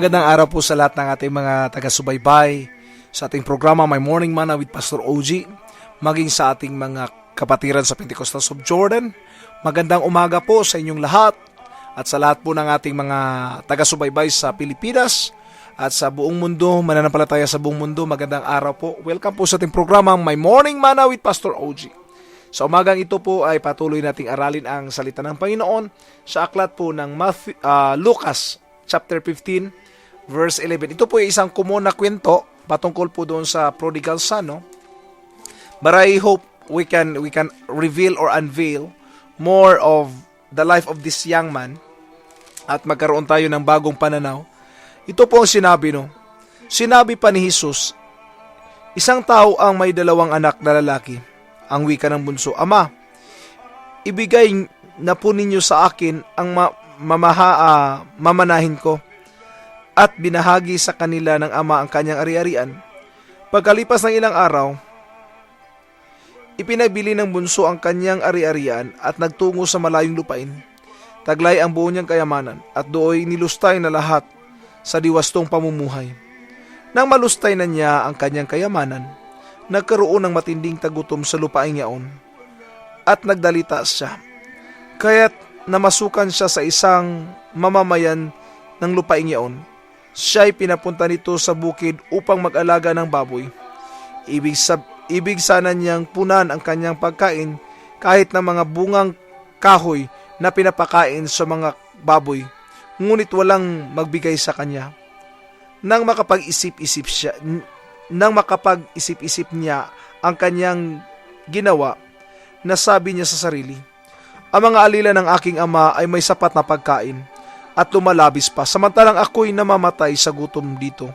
Magandang araw po sa lahat ng ating mga taga-subaybay sa ating programa My Morning Manna with Pastor OG, maging sa ating mga kapatiran sa Pentecostals of Jordan. Magandang umaga po sa inyong lahat at sa lahat po ng ating mga taga-subaybay sa Pilipinas at sa buong mundo, mananampalataya sa buong mundo. Magandang araw po. Welcome po sa ating programa My Morning Manna with Pastor OG. Sa umagang ito po ay patuloy nating aralin ang salita ng Panginoon sa aklat po ng Lucas chapter 15 verse 11. Ito po ay isang common na kwento patungkol po doon sa prodigal son, no? But I hope we can reveal or unveil more of the life of this young man at magkaroon tayo ng bagong pananaw. Ito po ang sinabi, no? Sinabi pa ni Jesus, isang tao ang may dalawang anak na lalaki. Ang wika ng bunso, Ama, ibigay na po ninyo sa akin ang mamanahin ko, at binahagi sa kanila ng ama ang kanyang ari-arian. Pagkalipas ng ilang araw, ipinabili ng bunso ang kanyang ari-arian at nagtungo sa malayong lupain. Taglay ang buo niyang kayamanan at dooy nilustay na lahat sa diwastong pamumuhay. Nang malustay na niya ang kanyang kayamanan, nagkaroon ng matinding tagutom sa lupaing yaon at nagdalita siya. Kaya't namasukan siya sa isang mamamayan ng lupaing yaon. Siya'y pinapunta nito sa bukid upang mag-alaga ng baboy. Ibig sana niyang punan ang kanyang pagkain kahit ng mga bungang kahoy na pinapakain sa mga baboy, ngunit walang magbigay sa kanya. Nang makapag-isip-isip niya ang kanyang ginawa, nasabi niya sa sarili, ang mga alila ng aking ama ay may sapat na pagkain at lumalabis pa, samantalang ako'y namamatay sa gutom dito.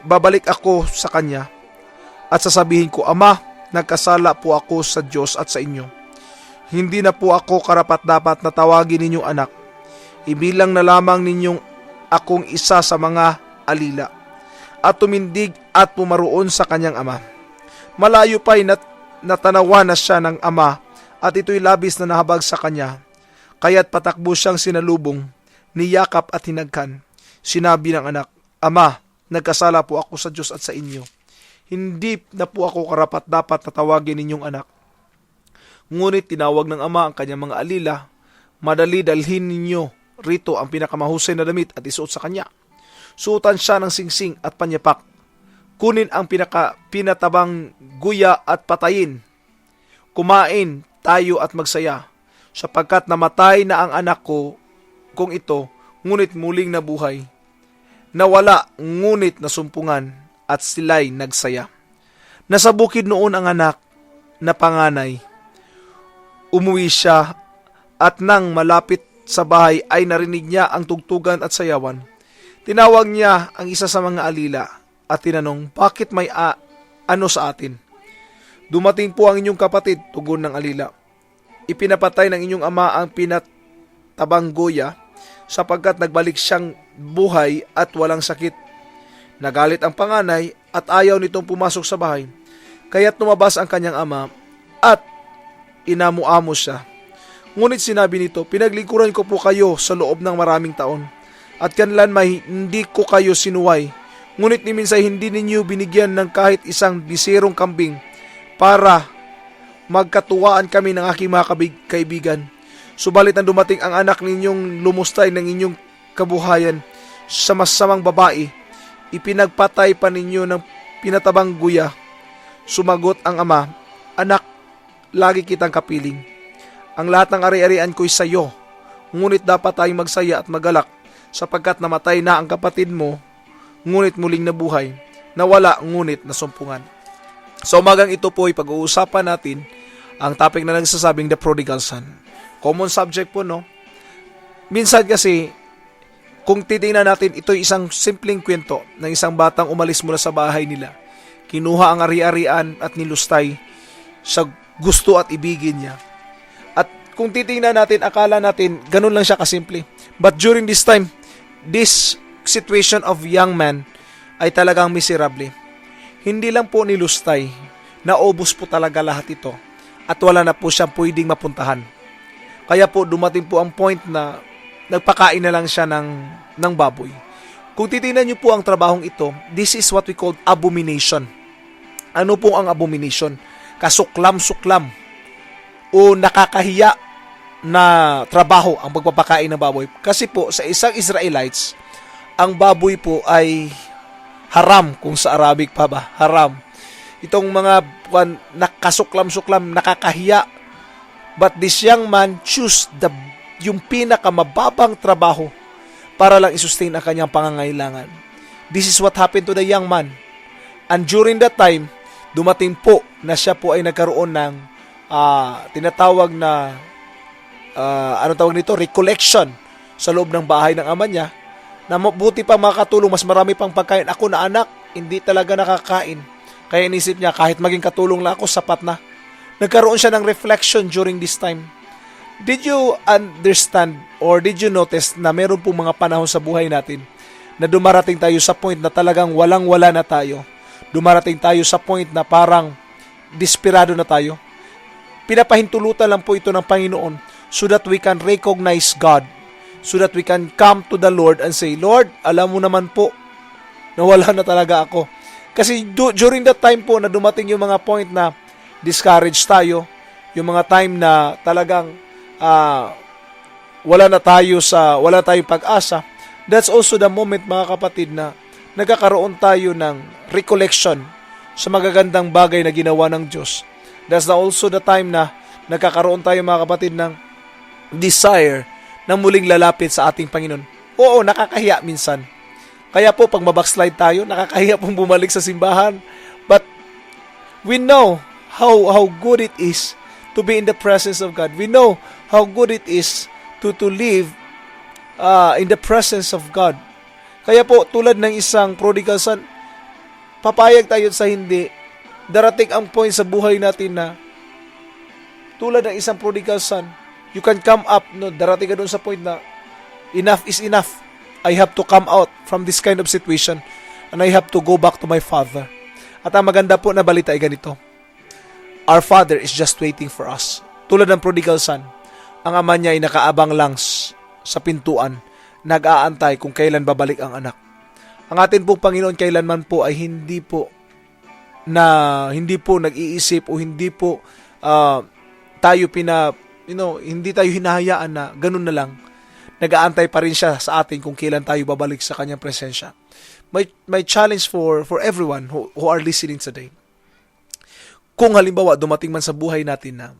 Babalik ako sa kanya at sasabihin ko, Ama, nagkasala po ako sa Diyos at sa inyo. Hindi na po ako karapat-dapat na tawagin ninyong anak. Ibilang na lamang ninyong akong isa sa mga alila. At tumindig at pumaroon sa kanyang ama. Malayo pa'y natanawa na siya ng ama at ito'y labis na nahabag sa kanya. Kaya't patakbo siyang sinalubong, niyakap at hinagkan. Sinabi ng anak, Ama, nagkasala po ako sa Diyos at sa inyo. Hindi na po ako karapat-dapat na tawagin ninyong anak. Ngunit tinawag ng ama ang kanyang mga alila. Madali dalhin ninyo rito ang pinakamahusay na damit at isuot sa kanya. Suotan siya ng singsing at panyapak. Kunin ang pinatabang guya at patayin. Kumain tayo at magsaya, sapagkat namatay na ang anak ko kung ito, ngunit muling nabuhay. Nawala, ngunit nasumpungan, at sila'y nagsaya. Nasa bukid noon ang anak na panganay. Umuwi siya, at nang malapit sa bahay ay narinig niya ang tugtugan at sayawan. Tinawag niya ang isa sa mga alila at tinanong, bakit may ano sa atin? Dumating po ang inyong kapatid, tugon ng alila. Ipinapatay ng inyong ama ang pinatabang goya sapagkat nagbalik siyang buhay at walang sakit. Nagalit ang panganay at ayaw nitong pumasok sa bahay. Kaya't lumabas ang kanyang ama at inamu-amo siya. Ngunit sinabi nito, pinaglingkuran ko po kayo sa loob ng maraming taon at kanlanmay hindi ko kayo sinuway. Ngunit ni minsay hindi ninyo binigyan ng kahit isang bisirong kambing para magkatuwaan kami ng aking mga kaibigan. Subalit nang dumating ang anak ninyong lumustay ng inyong kabuhayan sa masamang babae, ipinagpatay pa ninyo ng pinatabang guya. Sumagot ang ama, Anak, lagi kitang kapiling. Ang lahat ng ari-arian ko'y sa iyo, ngunit dapat tayong magsaya at magalak, sapagkat namatay na ang kapatid mo, ngunit muling nabuhay, nawala ngunit nasumpungan. Sa umagang ito po ay pag-uusapan natin ang topic na nagsasabing the prodigal son. Common subject po, no? Minsan kasi, kung titingnan natin, ito ay isang simpleng kwento ng isang batang umalis mula sa bahay nila. Kinuha ang ari-arian at nilustay sa gusto at ibigin niya. At kung titingnan natin, akala natin, ganun lang siya kasimple. But during this time, this situation of young man ay talagang miserable. Hindi lang po nilustay, naubos po talaga lahat ito at wala na po siyang pwedeng mapuntahan. Kaya po dumating po ang point na nagpakain na lang siya ng baboy. Kung titingnan niyo po ang trabahong ito, this is what we call abomination. Ano po ang abomination? Kasuklam-suklam o nakakahiya na trabaho ang pagpapakain ng baboy. Kasi po, sa isang Israelites, ang baboy po ay haram, kung sa Arabic pa ba, haram. Itong mga nakasuklam-suklam, nakakahiya. But this young man choose yung pinakamababang trabaho para lang isustain ang kanyang pangangailangan. This is what happened to the young man. And during that time, dumating po na siya po ay nagkaroon ng tinatawag na recollection sa loob ng bahay ng ama niya, na mabuti pang makakatulong, mas marami pang pagkain. Ako na anak, hindi talaga nakakain. Kaya inisip niya, kahit maging katulong lang ako, sapat na. Nagkaroon siya ng reflection during this time. Did you understand or did you notice na meron pong mga panahon sa buhay natin na dumarating tayo sa point na talagang walang-wala na tayo? Dumarating tayo sa point na parang desperado na tayo. Pinapahintulutan lang po ito ng Panginoon so that we can recognize God, so that we can come to the Lord and say, Lord, alam mo naman po na wala na talaga ako. Kasi during that time po na dumating yung mga point na discouraged tayo, yung mga time na talagang wala tayong pag-asa, that's also the moment, mga kapatid, na nagkakaroon tayo ng recollection sa magagandang bagay na ginawa ng Diyos. That's also the time na nagkakaroon tayo, mga kapatid, ng desire na muling lalapit sa ating Panginoon. Oo, nakakahiya minsan. Kaya po, pag mabackslide tayo, nakakahiya pong bumalik sa simbahan. But we know how good it is to be in the presence of God. We know how good it is to live in the presence of God. Kaya po, tulad ng isang prodigal son, papayag tayo sa hindi, darating ang point sa buhay natin na tulad ng isang prodigal son, you can come up, no, darating ka doon sa point na enough is enough. I have to come out from this kind of situation and I have to go back to my Father. At ang maganda po na balita ay ganito. Our Father is just waiting for us. Tulad ng prodigal son, ang ama niya ay nakaabang lang sa pintuan, nag-aantay kung kailan babalik ang anak. Ang atin pong Panginoon kailanman po ay hindi po nag-iisip o hindi po tayo hindi tayo hinahayaan na ganun na lang. Nag-aantay pa rin siya sa atin kung kailan tayo babalik sa kanyang presensya. My challenge for everyone who are listening today. Kung halimbawa dumating man sa buhay natin na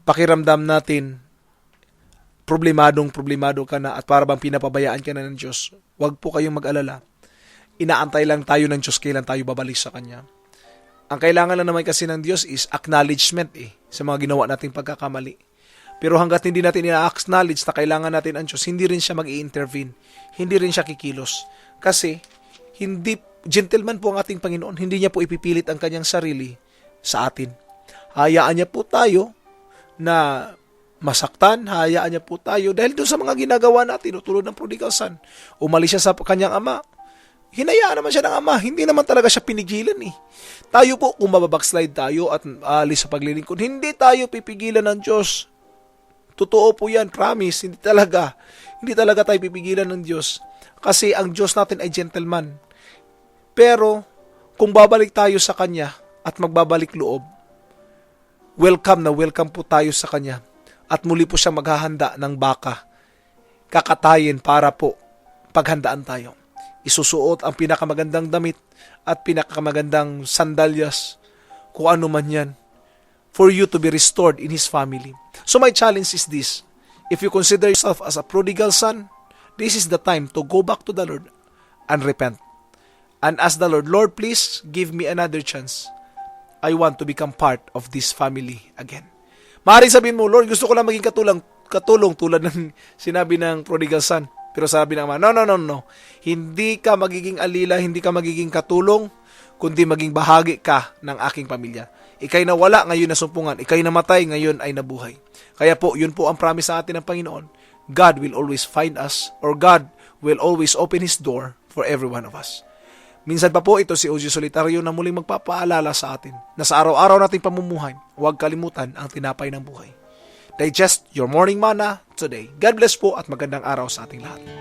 pakiramdam natin problemado ka na at para bang pinapabayaan ka na ng Diyos, huwag po kayong mag-alala. Inaantay lang tayo ng Diyos kailan tayo babalik sa Kanya. Ang kailangan lang naman kasi ng Diyos is acknowledgement sa mga ginawa nating pagkakamali. Pero hanggat hindi natin ina-acknowledge na kailangan natin ang Diyos, hindi rin siya mag-i-intervene. Hindi rin siya kikilos. Kasi, gentleman po ang ating Panginoon. Hindi niya po ipipilit ang kanyang sarili sa atin. Hayaan niya po tayo na masaktan, hayaan niya po tayo dahil doon sa mga ginagawa natin, tulad ng prodigal son. Umalis siya sa kanyang ama. Hinayaan naman siya ng ama. Hindi naman talaga siya pinigilan . Tayo po, kung mababackslide tayo at alis sa paglilingkod, hindi tayo pipigilan ng Diyos. Totoo po yan, promise. Hindi talaga tayo pipigilan ng Diyos. Kasi ang Diyos natin ay gentleman. Pero, kung babalik tayo sa Kanya at magbabalik loob, welcome po tayo sa Kanya. At muli po siya maghahanda ng baka. Kakatayin para po paghandaan tayo. Isusuot ang pinakamagandang damit at pinakamagandang sandalyas, kung ano man yan, for you to be restored in His family. So my challenge is this. If you consider yourself as a prodigal son, this is the time to go back to the Lord and repent. And ask the Lord, Lord, please give me another chance. I want to become part of this family again. Maaaring sabihin mo, Lord, gusto ko lang maging katulong tulad ng sinabi ng prodigal son. Pero sabi ng ama, no. Hindi ka magiging alila, hindi ka magiging katulong, kundi maging bahagi ka ng aking pamilya. Ika'y nawala, ngayon nasumpungan. Ika'y namatay, ngayon ay nabuhay. Kaya po, yun po ang promise sa atin ng Panginoon. God will always find us, or God will always open His door for every one of us. Minsan pa po ito si O.G. Solitario na muling magpapaalala sa atin na sa araw-araw nating pamumuhay, huwag kalimutan ang tinapay ng buhay. Digest your morning manna today. God bless po at magandang araw sa ating lahat.